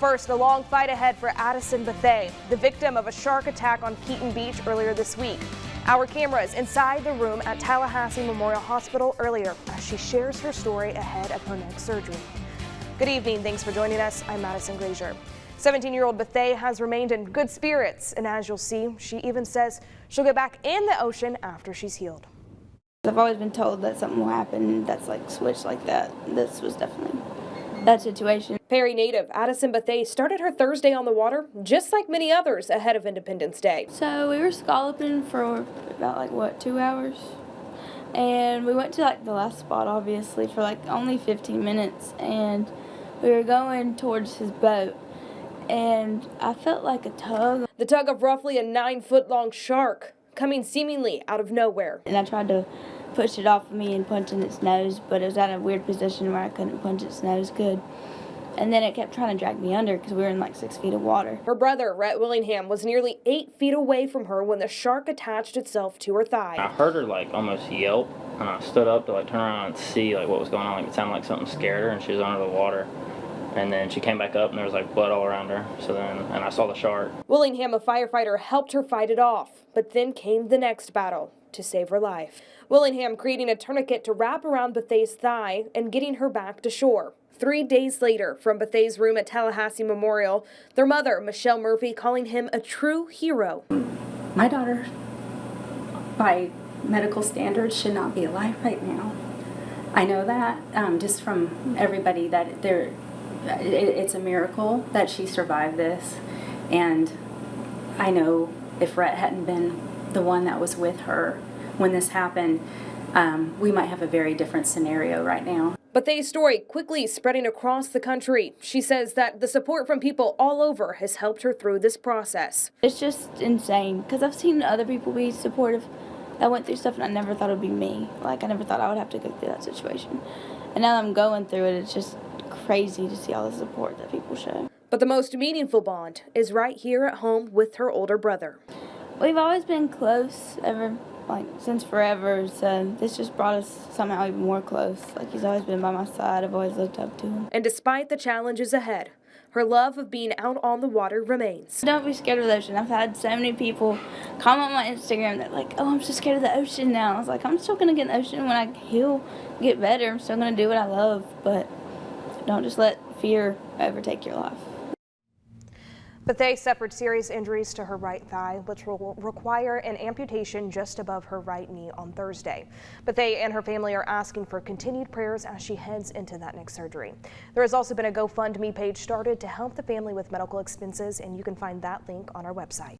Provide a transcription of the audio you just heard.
First, a long fight ahead for Addison Bethea, the victim of a shark attack on Keaton Beach earlier this week. Our cameras inside the room at Tallahassee Memorial Hospital earlier as she shares her story ahead of her next surgery. Good evening. Thanks for joining us. I'm Madison Glazier. 17-year-old Bethea has remained in good spirits, and as you'll see, she even says she'll get back in the ocean after she's healed. I've always been told that something will happen that's like switched like that. This was definitely that situation. Perry native Addison Bethea started her Thursday on the water just like many others ahead of Independence Day. So we were scalloping for about 2 hours, and we went to the last spot obviously for only 15 minutes, and we were going towards his boat, and I felt like a tug. The tug of roughly a 9-foot-long shark coming seemingly out of nowhere. And I tried to push it off of me and punch in its nose, but it was at a weird position where I couldn't punch its nose good. And then it kept trying to drag me under because we were in 6 feet of water. Her brother, Rhett Willingham, was nearly 8 feet away from her when the shark attached itself to her thigh. I heard her almost yelp, and I stood up to turn around and see what was going on. It sounded like something scared her, and she was under the water. And then she came back up, and there was blood all around her. And I saw the shark. Willingham, a firefighter, helped her fight it off, but then came the next battle to save her life. Willingham creating a tourniquet to wrap around Bethea's thigh and getting her back to shore. 3 days later, from Bethea's room at Tallahassee Memorial, their mother, Michelle Murphy, calling him a true hero. My daughter, by medical standards, should not be alive right now. I know that just from everybody that it's a miracle that she survived this, and I know if Rhett hadn't been the one that was with her when this happened, we might have a very different scenario right now. Bethea's story quickly spreading across the country. She says that the support from people all over has helped her through this process. It's just insane because I've seen other people be supportive that went through stuff, and I never thought it would be me. I never thought I would have to go through that situation. And now that I'm going through it, it's just crazy to see all the support that people show. But the most meaningful bond is right here at home with her older brother. We've always been close since forever, so this just brought us somehow even more close. He's always been by my side. I've always looked up to him. And despite the challenges ahead, her love of being out on the water remains. Don't be scared of the ocean. I've had so many people comment on my Instagram that oh, I'm so scared of the ocean now. I was I'm still going to get in the ocean when I heal, get better. I'm still going to do what I love, but don't just let fear overtake your life. Bethea suffered serious injuries to her right thigh, which will require an amputation just above her right knee on Thursday. Bethea and her family are asking for continued prayers as she heads into that next surgery. There has also been a GoFundMe page started to help the family with medical expenses, and you can find that link on our website.